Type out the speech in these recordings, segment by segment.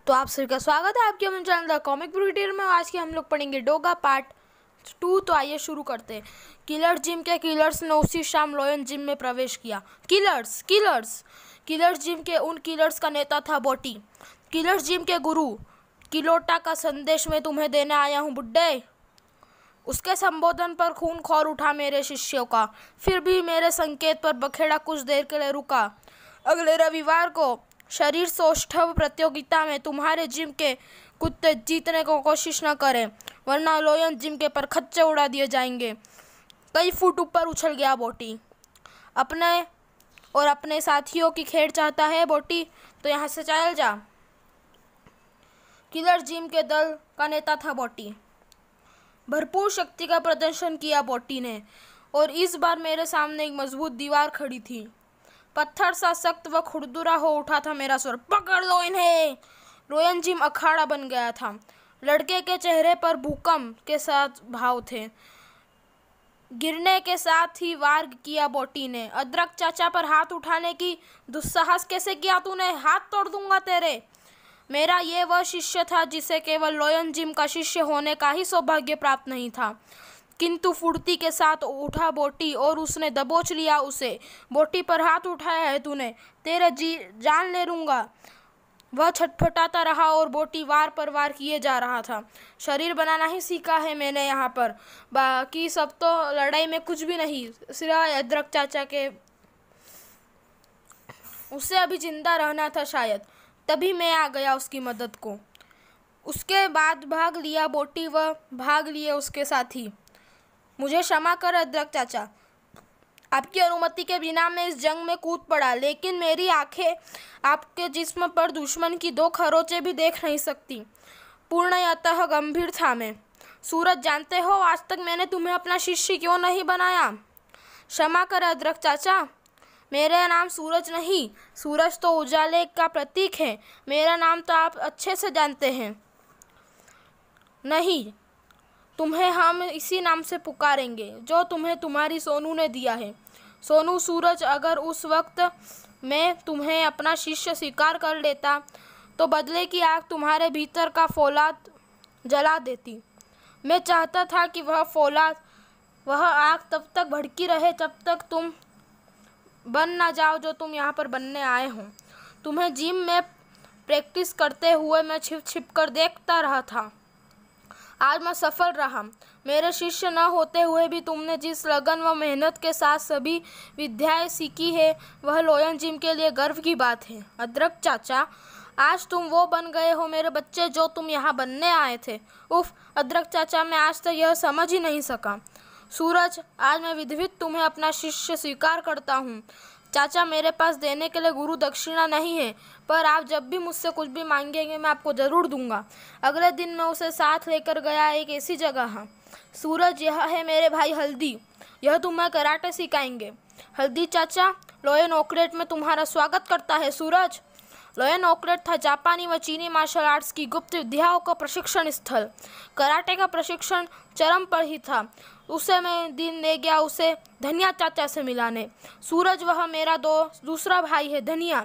तो आप सभी का स्वागत है आपके अपने channel the comic book detail में। आज के हम लोग पढ़ेंगे डोगा पार्ट 2। तो आइए शुरू करते हैं। किलर जिम के किलर्स ने उसी शाम लोयन जिम में प्रवेश किया। किलर्स जिम के उन किलर्स का नेता था बोटी। किलर्स जिम के गुरु किलोटा का संदेश मैं तुम्हें देने आया हूँ बुड्ढे। उसके संबोधन पर खून खौल उठा मेरे शिष्यों का। फिर भी मेरे संकेत पर बखेड़ा कुछ देर के लिए रुका। अगले रविवार को शरीर सौष्ठव प्रतियोगिता में तुम्हारे जिम के कुत्ते जीतने को कोशिश न करें, वरना लोयन जिम के पर खच्चे उड़ा दिए जाएंगे। कई फुट ऊपर उछल गया बोटी। अपने साथियों की खेड़ चाहता है बोटी, तो यहाँ से चल जा। किलर जिम के दल का नेता था बोटी। भरपूर शक्ति का प्रदर्शन किया बोटी ने, और इस बार मेरे सामने एक मजबूत दीवार खड़ी थी। पत्थर सा सख्त व खुरदुरा हो उठा था मेरा स्वर। पकड़ लो इन्हें। लोयन जिम अखाड़ा बन गया था। लड़के के चेहरे पर भूकंप के साथ भाव थे। गिरने के साथ ही वार किया बोटी ने। अदरक चाचा पर हाथ उठाने की दुस्साहस कैसे किया तूने? हाथ तोड़ दूंगा तेरे। मेरा ये वह शिष्य था जिसे केवल लोयन जिम का शिष्य होने का ही सौभाग्य प्राप्त नहीं था। किंतु फुर्ती के साथ उठा बोटी और उसने दबोच लिया उसे। बोटी पर हाथ उठाया है तूने, तेरे जान ले लूँगा। वह छटपटाता रहा और बोटी वार पर वार किए जा रहा था। शरीर बनाना ही सीखा है मैंने यहाँ पर, बाकी सब तो लड़ाई में कुछ भी नहीं, सिवाय अदरक चाचा के। उसे अभी जिंदा रहना था शायद, तभी मैं आ गया उसकी मदद को। उसके बाद भाग लिया बोटी व भाग लिए उसके साथी। मुझे क्षमा कर अदरक चाचा, आपकी अनुमति के बिना मैं इस जंग में कूद पड़ा, लेकिन मेरी आंखें आपके जिस्म पर दुश्मन की 2 खरोंचें भी देख नहीं सकती। पूर्णतः गंभीर था मैं। सूरज, जानते हो आज तक मैंने तुम्हें अपना शिष्य क्यों नहीं बनाया? क्षमा कर अदरक चाचा, मेरा नाम सूरज नहीं, सूरज तो उजाले का प्रतीक है। मेरा नाम तो आप अच्छे से जानते हैं। नहीं, तुम्हें हम इसी नाम से पुकारेंगे जो तुम्हें तुम्हारी सोनू ने दिया है। सोनू सूरज, अगर उस वक्त मैं तुम्हें अपना शिष्य स्वीकार कर लेता तो बदले की आग तुम्हारे भीतर का फौलाद जला देती। मैं चाहता था कि वह आग तब तक भड़की रहे जब तक तुम बन ना जाओ जो तुम यहाँ पर बनने आए हो। तुम्हें जिम में प्रैक्टिस करते हुए मैं छिप छिप कर देखता रहा था। आज मैं सफल रहा। मेरे शिष्य न होते हुए भी तुमने जिस लगन व मेहनत के साथ सभी विद्याएं सीखी है, वह लोयन जिम के लिए गर्व की बात है। अदरक चाचा, आज तुम वो बन गए हो मेरे बच्चे जो तुम यहाँ बनने आए थे। उफ अदरक चाचा, मैं आज तक यह समझ ही नहीं सका। सूरज, आज मैं विधिवत तुम्हें अपना शिष्य स्वीकार करता हूँ। चाचा, मेरे पास देने के लिए गुरु दक्षिणा नहीं है, पर आप जब भी मुझसे कुछ भी मांगेंगे मैं आपको ज़रूर दूंगा। अगले दिन मैं उसे साथ लेकर गया एक ऐसी जगह। सूरज, यह है मेरे भाई हल्दी, यह तुम्हें कराटे सिखाएंगे। हल्दी चाचा, लोयन ओकलेट में तुम्हारा स्वागत करता है। सूरज, लोयन ओकलेट था जापानी व चीनी मार्शल आर्ट्स की गुप्त विद्याओं का प्रशिक्षण स्थल। कराटे का प्रशिक्षण चरम पर ही था। उसे मैं दिन ले गया उसे धनिया चाचा से मिलाने। सूरज, वह मेरा दूसरा भाई है धनिया।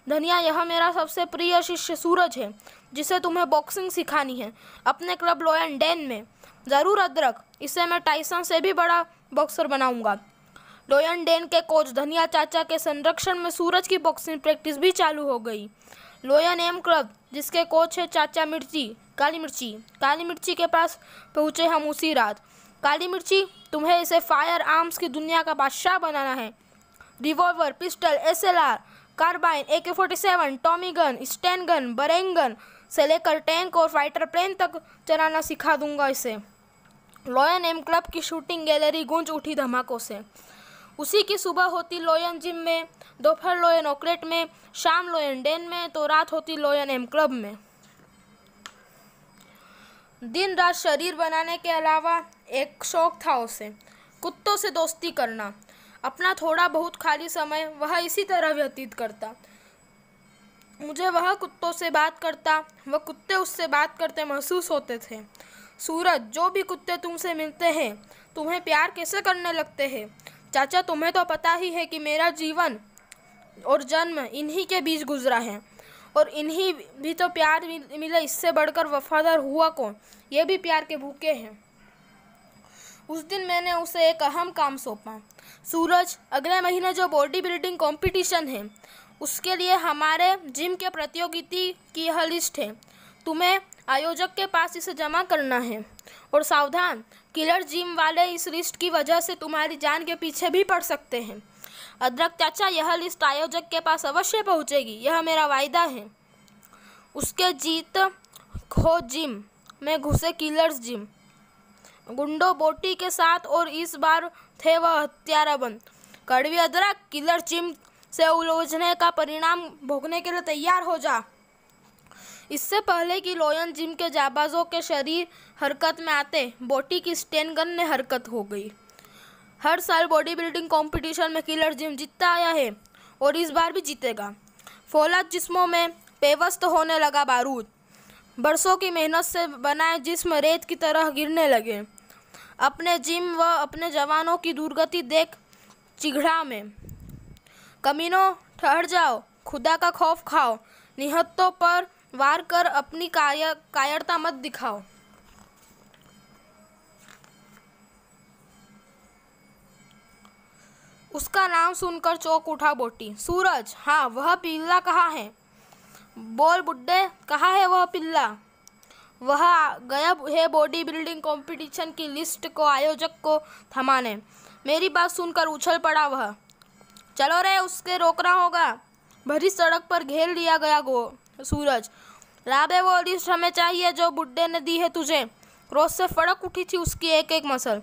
धनिया, यह मेरा सबसे प्रिय शिष्य सूरज है, जिसे तुम्हें बॉक्सिंग सिखानी है अपने क्लब लोयन डेन में। ज़रूर अदरक, इसे मैं टाइसन से भी बड़ा बॉक्सर बनाऊंगा। लोयन डेन के कोच धनिया चाचा के संरक्षण में सूरज की बॉक्सिंग प्रैक्टिस भी चालू हो गई। लोयन एम क्लब, जिसके कोच है चाचा काली मिर्ची के पास पहुँचे हम उसी रात। काली मिर्ची, तुम्हें इसे फायर आर्म्स की दुनिया का बादशाह बनाना है। Revolver, pistol, SLR, carbine, AK-47, Tommy gun, Sten gun, Bren gun से लेकर टैंक और फाइटर प्लेन तक चलाना सिखा दूंगा इसे। लोयन एम क्लब की शूटिंग गैलरी गूंज उठी धमाकों से। उसी की सुबह होती लोयन जिम में, दोपहर लोयन ओकलेट में, शाम लोयन डेन में, तो रात होती लोयन एम क्लब में। दिन रात शरीर बनाने के अलावा एक शौक था उसे, कुत्तों से दोस्ती करना। अपना थोड़ा बहुत खाली समय वह इसी तरह व्यतीत करता। मुझे वह कुत्तों से बात करता, वह कुत्ते उससे बात करते महसूस होते थे। सूरज, जो भी कुत्ते तुमसे मिलते हैं तुम्हें प्यार कैसे करने लगते हैं? चाचा, तुम्हें तो पता ही है कि मेरा जीवन और जन्म इन्हीं के बीच गुजरा है। और इन्हीं भी तो प्यार मिले, इससे बढ़कर वफादार हुआ कौन। ये भी प्यार के भूखे हैं। उस दिन मैंने उसे एक अहम काम सौंपा। सूरज, अगले महीने जो बॉडी बिल्डिंग कंपटीशन है उसके लिए हमारे जिम के प्रतियोगिता की यह लिस्ट है। तुम्हें आयोजक के पास इसे जमा करना है। और सावधान, किलर जिम वाले इस लिस्ट की वजह से तुम्हारी जान के पीछे भी पड़ सकते हैं। अदरक चाचा, यह लिस्ट आयोजक के पास अवश्य पहुंचेगी, यह मेरा वायदा है। उसके जीत खो जिम में घुसे किलर्स जिम गुंडों बोटी के साथ, और इस बार थे वह हत्याराबंद। कड़वी अदरक, किलर जिम से उलझने का परिणाम भोगने के लिए तैयार हो जा। इससे पहले कि लोयन जिम के जाबाजों के शरीर हरकत में आते, बोटी की स्टेन गन ने हरकत हो गई। हर साल बॉडी बिल्डिंग कंपटीशन में किलर जिम जीतता आया है और इस बार भी जीतेगा। फौलाद जिस्मों में पेवस्त होने लगा बारूद। बरसों की मेहनत से बनाए जिस्म रेत की तरह गिरने लगे। अपने जिम व अपने जवानों की दुर्गति देख चिघड़ा में। कमीनों, ठहर जाओ, खुदा का खौफ खाओ, निहत्तों पर वार कर अपनी कायरता मत दिखाओ। उसका नाम सुनकर चौंक उठा बोटी। सूरज, हाँ, वह पिल्ला कहाँ है? बोल बुड्ढे, कहाँ है वह पिल्ला? वह गया है बॉडी बिल्डिंग कंपटीशन की लिस्ट को आयोजक को थमाने। मेरी बात सुनकर उछल पड़ा वह। चलो रे, उसके रोकना होगा। भरी सड़क पर घेर लिया गया सूरज। राबे, वो लिस्ट हमें चाहिए जो बुड्ढे ने दी है तुझे। क्रोध से फड़क उठी थी उसकी एक एक मसल।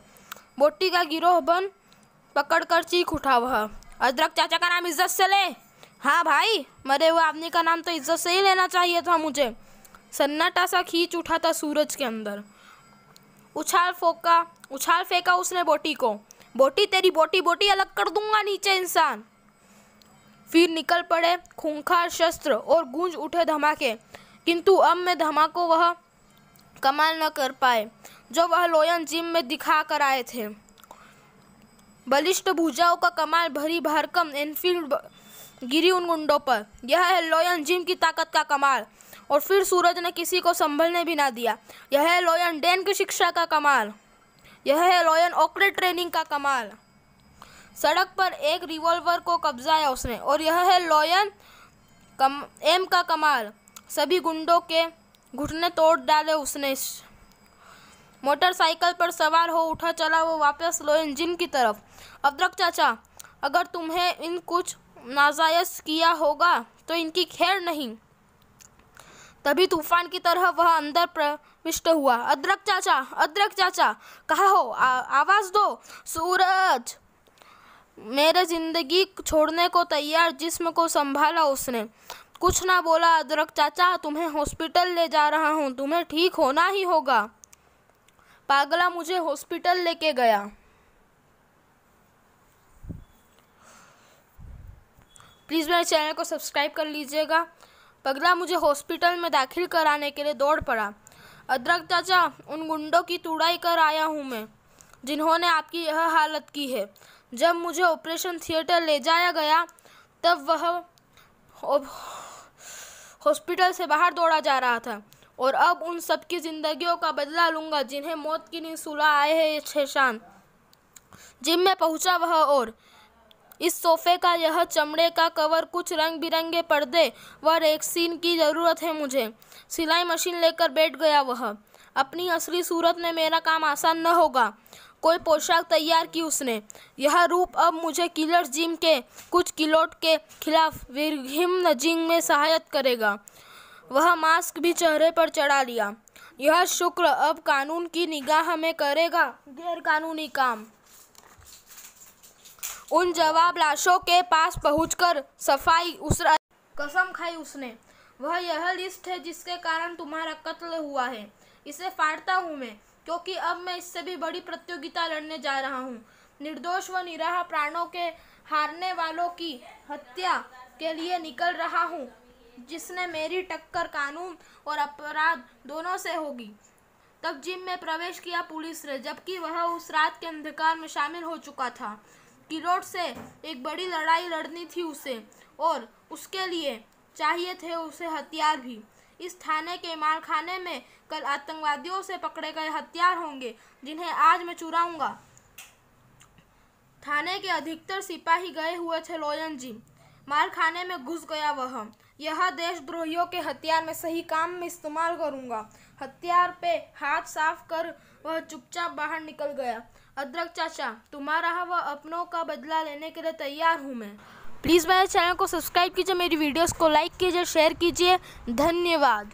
बोटी का गिरोह बन पकड़कर चीख उठा वह। अदरक चाचा का नाम इज्जत से ले। हाँ भाई, मरे हुए आदमी का नाम तो इज्जत से ही लेना चाहिए था मुझे। सन्नाटा सा खींच उठा था सूरज के अंदर। उछाल फेंका उसने बोटी को। बोटी, तेरी बोटी अलग कर दूंगा नीचे इंसान। फिर निकल पड़े खूंखार शस्त्र और गूंज उठे धमाके, किंतु अब में धमाकों वह कमाल न कर पाए जो वह लोयन जिम में दिखा कर आए थे। बलिष्ठ भुजाओं का कमाल भरी भरकम एनफील्ड गिरी उन गुंडों पर। यह है लोयन जिम की ताकत का कमाल। और फिर सूरज ने किसी को संभलने भी ना दिया। यह है लोयन डेन की शिक्षा का कमाल। यह है लोयन ओकरे ट्रेनिंग का कमाल। सड़क पर एक रिवॉल्वर को कब्जाया उसने। और यह है लोयन एम का कमाल। सभी गुंडों के घुटने तोड़ डाले उसने। मोटरसाइकिल पर सवार हो उठा चला वो वापस लोयन जिम की तरफ। अदरक चाचा, अगर तुम्हें इन कुछ नाजायज किया होगा तो इनकी खैर नहीं। तभी तूफान की तरह वह अंदर प्रविष्ट हुआ। अदरक चाचा, कहाँ हो? आवाज दो। सूरज, मेरे जिंदगी छोड़ने को तैयार जिस्म को संभाला उसने। कुछ ना बोला। अदरक चाचा, तुम्हें हॉस्पिटल ले जा रहा हूँ, तुम्हें ठीक होना ही होगा। पागला मुझे हॉस्पिटल लेके गया। प्लीज़ मेरे चैनल को सब्सक्राइब कर लीजिएगा। पगला मुझे हॉस्पिटल में दाखिल कराने के लिए दौड़ पड़ा। अदरक चाचा, उन गुंडों की तुड़ाई कर आया हूँ मैं जिन्होंने आपकी यह हालत की है। जब मुझे ऑपरेशन थिएटर ले जाया गया तब वह हॉस्पिटल से बाहर दौड़ा जा रहा था। और अब उन सबकी ज़िंदगियों का बदला लूँगा जिन्हें मौत की नींद सुला आए हैं ये छेशान। जिम में पहुँचा वह और इस सोफे का यह चमड़े का कवर, कुछ रंग बिरंगे पर्दे व रेक्सीन की ज़रूरत है मुझे। सिलाई मशीन लेकर बैठ गया वह। अपनी असली सूरत में मेरा काम आसान न होगा। कोई पोशाक तैयार की उसने। यह रूप अब मुझे किलर जिम के कुछ किलोट के खिलाफ विरघिन्न जिंग में सहायता करेगा। वह मास्क भी चेहरे पर चढ़ा लिया। यह शुक्र अब कानून की निगाह में करेगा गैर कानूनी काम। उन जवाब लाशों के पास पहुंचकर सफाई उसरा कसम खाई उसने। वह यह लिस्ट है जिसके कारण तुम्हारा कत्ल हुआ है। इसे फाड़ता हूँ मैं, क्योंकि अब मैं इससे भी बड़ी प्रतियोगिता लड़ने जा रहा हूँ। निर्दोष व निराह प्राणों के हारने वालों की हत्या के लिए निकल रहा हूँ, जिसने मेरी टक्कर कानून और अपराध दोनों से होगी। तब जिम में प्रवेश किया पुलिस ने, जबकि वह उस रात के अंधकार में शामिल हो चुका था। किलोट से एक बड़ी लड़ाई लड़नी थी उसे, और उसके लिए चाहिए थे उसे हथियार भी। इस थाने के मालखाने में कल आतंकवादियों से पकड़े गए हथियार होंगे जिन्हें आज मैं चुराऊंगा। थाने के अधिकतर सिपाही गए हुए थे लोयन जी। मालखाने में घुस गया वह। यह देशद्रोहियों के हथियार मैं सही काम में इस्तेमाल करूंगा। हथियार पे हाथ साफ कर वह चुपचाप बाहर निकल गया। अदरक चाचा, तुम्हारा व अपनों का बदला लेने के लिए तैयार हूँ मैं। प्लीज़ मेरे चैनल को सब्सक्राइब कीजिए, मेरी वीडियोस को लाइक कीजिए, शेयर कीजिए। धन्यवाद।